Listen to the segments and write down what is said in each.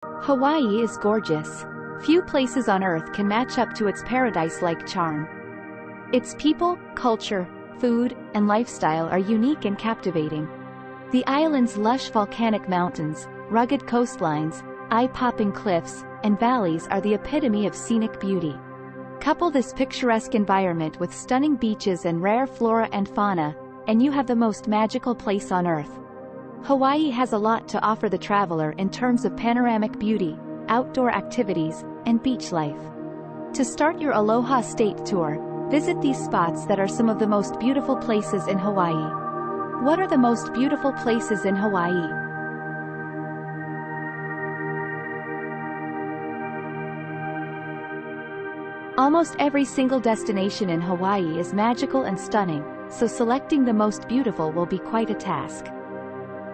Hawaii is gorgeous. Few places on Earth can match up to its paradise-like charm. Its people, culture, food, and lifestyle are unique and captivating. The island's lush volcanic mountains, rugged coastlines, eye-popping cliffs, and valleys are the epitome of scenic beauty. Couple this picturesque environment with stunning beaches and rare flora and fauna, and you have the most magical place on Earth. Hawaii has a lot to offer the traveler in terms of panoramic beauty, outdoor activities, and beach life. To start your Aloha State Tour, visit these spots that are some of the most beautiful places in Hawaii. What are the most beautiful places in Hawaii? Almost every single destination in Hawaii is magical and stunning, so selecting the most beautiful will be quite a task.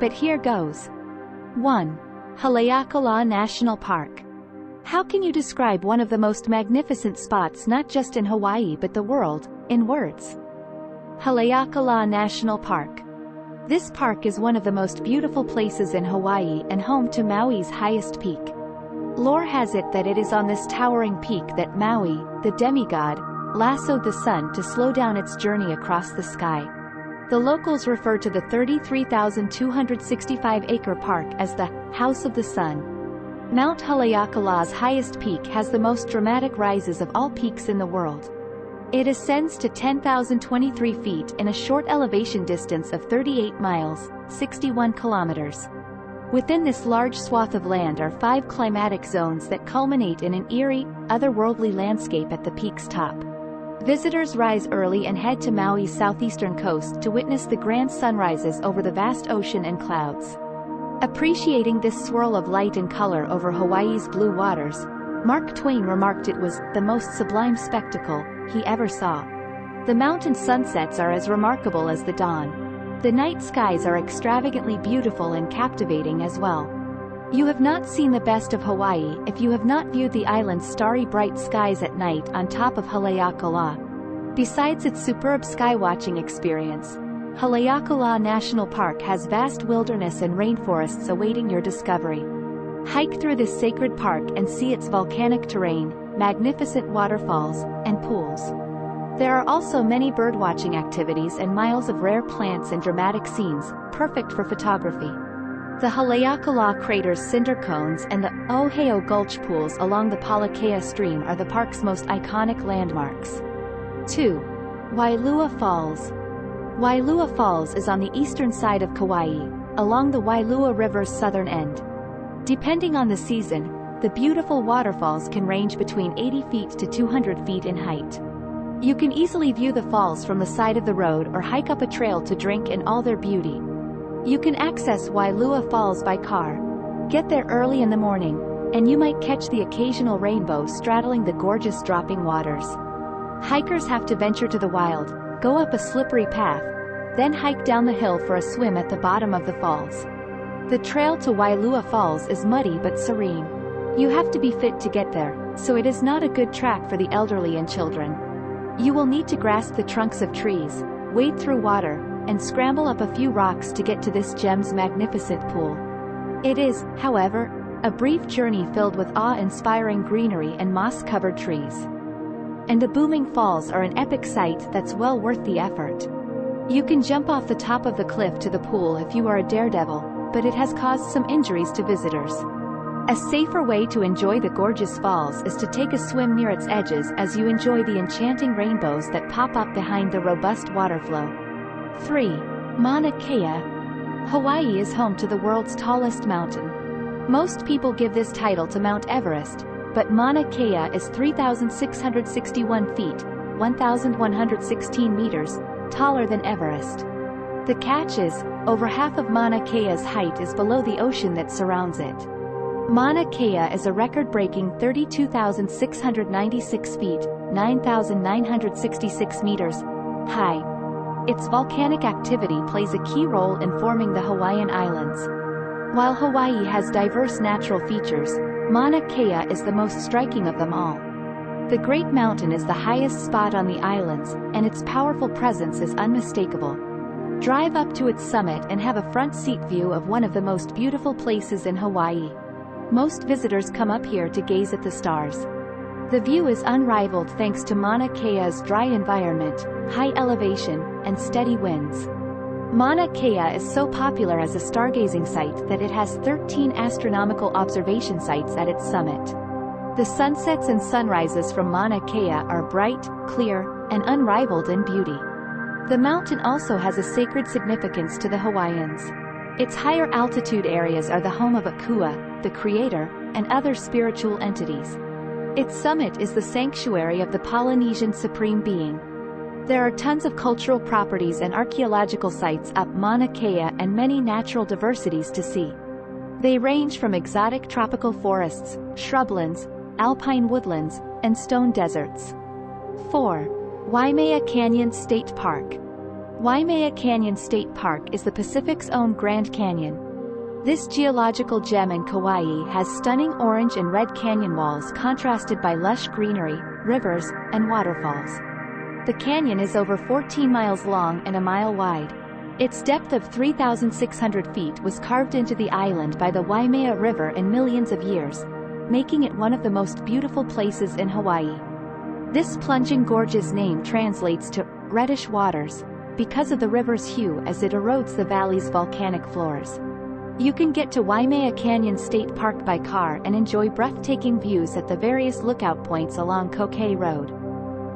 But here goes. 1. Haleakala National Park. How can you describe one of the most magnificent spots not just in Hawaii but the world, in words? Haleakala National Park. This park is one of the most beautiful places in Hawaii and home to Maui's highest peak. Lore has it that it is on this towering peak that Maui, the demigod, lassoed the sun to slow down its journey across the sky. The locals refer to the 33,265-acre park as the House of the Sun. Mount Haleakala's highest peak has the most dramatic rises of all peaks in the world. It ascends to 10,023 feet in a short elevation distance of 38 miles, 61 kilometers. Within this large swath of land are 5 climatic zones that culminate in an eerie, otherworldly landscape at the peak's top. Visitors rise early and head to Maui's southeastern coast to witness the grand sunrises over the vast ocean and clouds. Appreciating this swirl of light and color over Hawaii's blue waters, Mark Twain remarked it was the most sublime spectacle he ever saw. The mountain sunsets are as remarkable as the dawn. The night skies are extravagantly beautiful and captivating as well. You have not seen the best of Hawaii if you have not viewed the island's starry bright skies at night on top of Haleakala. Besides its superb skywatching experience, Haleakala National Park has vast wilderness and rainforests awaiting your discovery. Hike through this sacred park and see its volcanic terrain, magnificent waterfalls, and pools. There are also many birdwatching activities and miles of rare plants and dramatic scenes, perfect for photography. The Haleakala Crater's cinder cones and the Ohe'o Gulch pools along the Polynesian stream are the park's most iconic landmarks. 2. Wailua Falls. Wailua Falls is on the eastern side of Kauai, along the Wailua River's southern end. Depending on the season, the beautiful waterfalls can range between 80 feet to 200 feet in height. You can easily view the falls from the side of the road or hike up a trail to drink in all their beauty. You can access Wailua Falls by car. Get there early in the morning, and you might catch the occasional rainbow straddling the gorgeous dropping waters. Hikers have to venture to the wild, go up a slippery path, then hike down the hill for a swim at the bottom of the falls. The trail to Wailua Falls is muddy but serene. You have to be fit to get there, so it is not a good track for the elderly and children. You will need to grasp the trunks of trees, wade through water, and scramble up a few rocks to get to this gem's magnificent pool. It is, however, a brief journey filled with awe-inspiring greenery and moss-covered trees. And the booming falls are an epic sight that's well worth the effort. You can jump off the top of the cliff to the pool if you are a daredevil, but it has caused some injuries to visitors. A safer way to enjoy the gorgeous falls is to take a swim near its edges as you enjoy the enchanting rainbows that pop up behind the robust water flow. 3. Mauna Kea. Hawaii is home to the world's tallest mountain. Most people give this title to Mount Everest, but Mauna Kea is 3,661 feet, 1,116 meters, taller than Everest. The catch is, over half of Mauna Kea's height is below the ocean that surrounds it. Mauna Kea is a record-breaking 32,696 feet, 9,966 meters, high. Its volcanic activity plays a key role in forming the Hawaiian Islands. While Hawaii has diverse natural features, Mauna Kea is the most striking of them all. The Great Mountain is the highest spot on the islands, and its powerful presence is unmistakable. Drive up to its summit and have a front-seat view of one of the most beautiful places in Hawaii. Most visitors come up here to gaze at the stars. The view is unrivaled thanks to Mauna Kea's dry environment, high elevation, and steady winds. Mauna Kea is so popular as a stargazing site that it has 13 astronomical observation sites at its summit. The sunsets and sunrises from Mauna Kea are bright, clear, and unrivaled in beauty. The mountain also has a sacred significance to the Hawaiians. Its higher altitude areas are the home of Akua, the creator, and other spiritual entities. Its summit is the sanctuary of the Polynesian supreme being. There are tons of cultural properties and archaeological sites up Mauna Kea and many natural diversities to see. They range from exotic tropical forests, shrublands, alpine woodlands, and stone deserts. 4. Waimea Canyon State Park. Waimea Canyon State Park is the Pacific's own Grand Canyon. This geological gem in Kauai has stunning orange and red canyon walls contrasted by lush greenery, rivers, and waterfalls. The canyon is over 14 miles long and a mile wide. Its depth of 3,600 feet was carved into the island by the Waimea River in millions of years, making it one of the most beautiful places in Hawaii. This plunging gorge's name translates to reddish waters, because of the river's hue as it erodes the valley's volcanic floors. You can get to Waimea Canyon State Park by car and enjoy breathtaking views at the various lookout points along Kokei Road.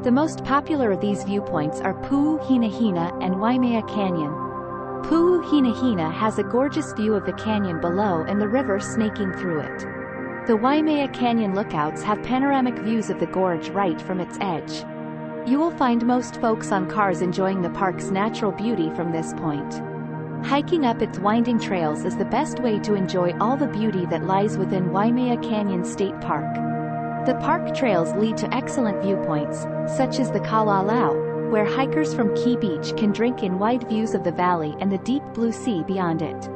The most popular of these viewpoints are Pu'uhinahina and Waimea Canyon. Pu'uhinahina has a gorgeous view of the canyon below and the river snaking through it. The Waimea Canyon lookouts have panoramic views of the gorge right from its edge. You will find most folks on cars enjoying the park's natural beauty from this point. Hiking up its winding trails is the best way to enjoy all the beauty that lies within Waimea Canyon State Park. The park trails lead to excellent viewpoints, such as the Kalua, where hikers from Key Beach can drink in wide views of the valley and the deep blue sea beyond it.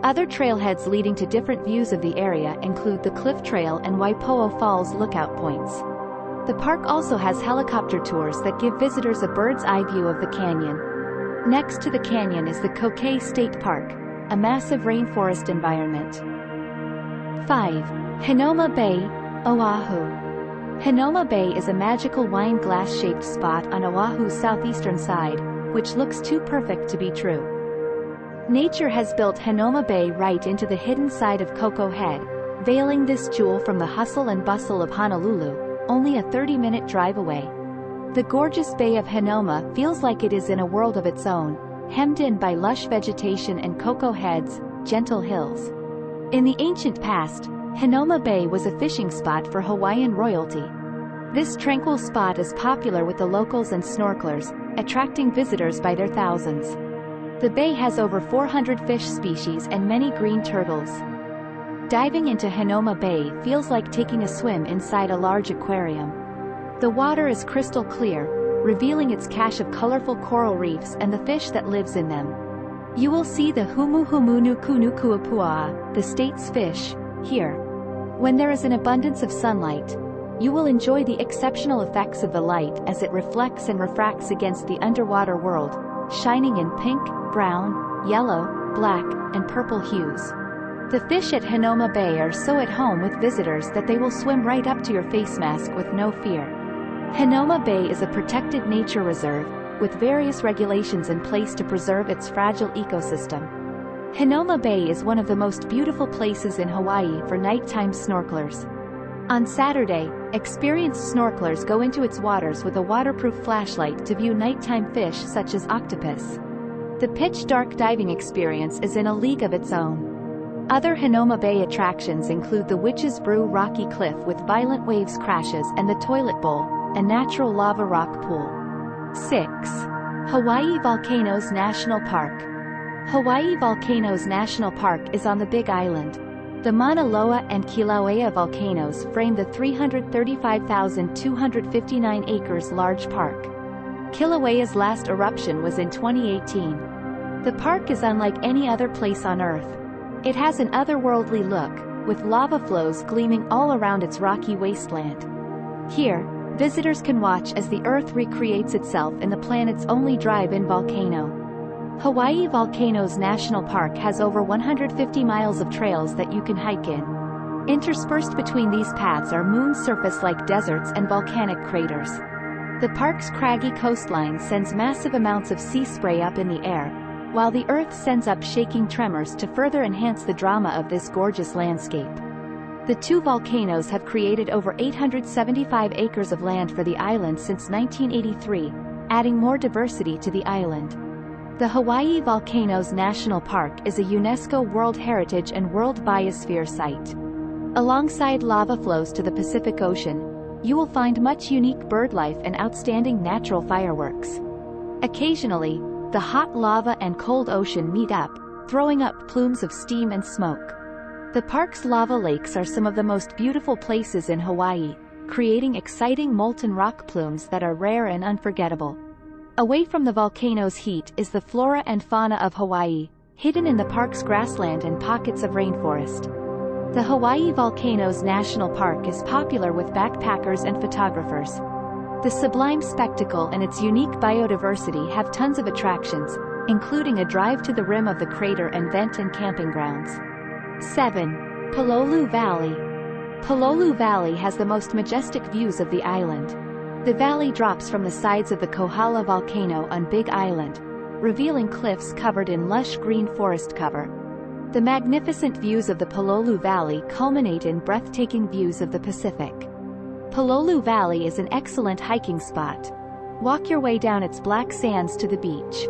Other trailheads leading to different views of the area include the Cliff Trail and Waipoua Falls lookout points. The park also has helicopter tours that give visitors a bird's-eye view of the canyon. Next to the canyon is the Kokei State Park, a massive rainforest environment. 5. Hinoma Bay, Oahu. Hinoma Bay is a magical wine glass-shaped spot on Oahu's southeastern side, which looks too perfect to be true. Nature has built Hinoma Bay right into the hidden side of Koko Head, veiling this jewel from the hustle and bustle of Honolulu, only a 30-minute drive away. The gorgeous Bay of Hinoma feels like it is in a world of its own, hemmed in by lush vegetation and Koko Head's gentle hills. In the ancient past, Hinoma Bay was a fishing spot for Hawaiian royalty. This tranquil spot is popular with the locals and snorkelers, attracting visitors by their thousands. The bay has over 400 fish species and many green turtles. Diving into Hinoma Bay feels like taking a swim inside a large aquarium. The water is crystal clear, revealing its cache of colorful coral reefs and the fish that lives in them. You will see the humuhumunukunukuapua, the state's fish, here. When there is an abundance of sunlight, you will enjoy the exceptional effects of the light as it reflects and refracts against the underwater world, shining in pink, brown, yellow, black, and purple hues. The fish at Hinoma Bay are so at home with visitors that they will swim right up to your face mask with no fear. Hinoma Bay is a protected nature reserve, with various regulations in place to preserve its fragile ecosystem. Hinoma Bay is one of the most beautiful places in Hawaii for nighttime snorkelers. On Saturday, experienced snorkelers go into its waters with a waterproof flashlight to view nighttime fish such as octopus. The pitch-dark diving experience is in a league of its own. Other Hinoma Bay attractions include the Witch's Brew rocky cliff with violent waves crashes and the Toilet Bowl, a natural lava rock pool. 6. Hawaii Volcanoes National Park. Hawaii Volcanoes National Park is on the Big Island. The Mauna Loa and Kilauea volcanoes frame the 335,259 acres large park. Kilauea's last eruption was in 2018. The park is unlike any other place on Earth. It has an otherworldly look, with lava flows gleaming all around its rocky wasteland. Here, visitors can watch as the Earth recreates itself in the planet's only drive-in volcano. Hawaii Volcanoes National Park has over 150 miles of trails that you can hike in. Interspersed between these paths are moon surface-like deserts and volcanic craters. The park's craggy coastline sends massive amounts of sea spray up in the air, while the earth sends up shaking tremors to further enhance the drama of this gorgeous landscape. The two volcanoes have created over 875 acres of land for the island since 1983, adding more diversity to the island. The Hawaii Volcanoes National Park is a UNESCO World Heritage and World Biosphere Site. Alongside lava flows to the Pacific Ocean, you will find much unique birdlife and outstanding natural fireworks. Occasionally, the hot lava and cold ocean meet up, throwing up plumes of steam and smoke. The park's lava lakes are some of the most beautiful places in Hawaii, creating exciting molten rock plumes that are rare and unforgettable. Away from the volcano's heat is the flora and fauna of Hawaii, hidden in the park's grassland and pockets of rainforest. The Hawaii Volcanoes National Park is popular with backpackers and photographers. The sublime spectacle and its unique biodiversity have tons of attractions, including a drive to the rim of the crater and vent and camping grounds. 7. Pololu Valley. Pololu Valley has the most majestic views of the island. The valley drops from the sides of the Kohala volcano on Big Island, revealing cliffs covered in lush green forest cover. The magnificent views of the Pololu Valley culminate in breathtaking views of the Pacific. Pololu Valley is an excellent hiking spot. Walk your way down its black sands to the beach.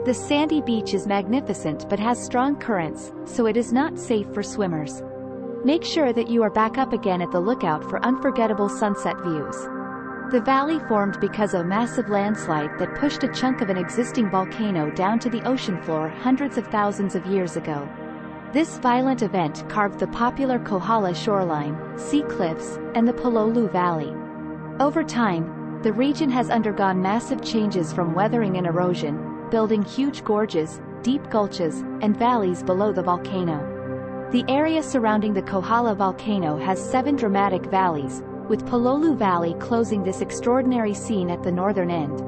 The sandy beach is magnificent but has strong currents, so it is not safe for swimmers. Make sure that you are back up again at the lookout for unforgettable sunset views. The valley formed because of a massive landslide that pushed a chunk of an existing volcano down to the ocean floor hundreds of thousands of years ago. This violent event carved the popular Kohala shoreline, sea cliffs, and the Pololu Valley. Over time, the region has undergone massive changes from weathering and erosion, building huge gorges, deep gulches, and valleys below the volcano. The area surrounding the Kohala volcano has 7 dramatic valleys, with Pololu Valley closing this extraordinary scene at the northern end.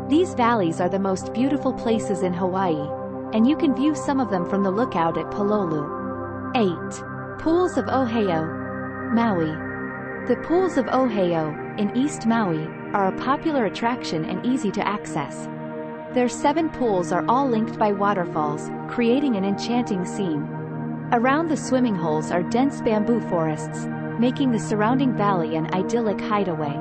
These valleys are the most beautiful places in Hawaii, and you can view some of them from the lookout at Pololu. 8. Pools of Ohe'o, Maui. The pools of Ohe'o, in East Maui, are a popular attraction and easy to access. Their 7 pools are all linked by waterfalls, creating an enchanting scene. Around the swimming holes are dense bamboo forests, making the surrounding valley an idyllic hideaway.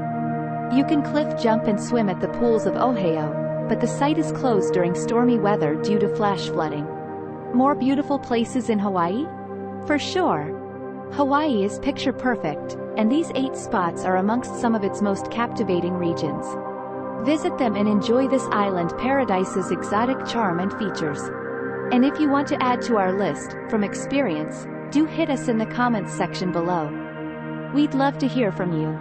You can cliff jump and swim at the pools of Ohe'o, but the site is closed during stormy weather due to flash flooding. More beautiful places in Hawaii? For sure! Hawaii is picture perfect, and these 8 spots are amongst some of its most captivating regions. Visit them and enjoy this island paradise's exotic charm and features. And if you want to add to our list, from experience, do hit us in the comments section below. We'd love to hear from you.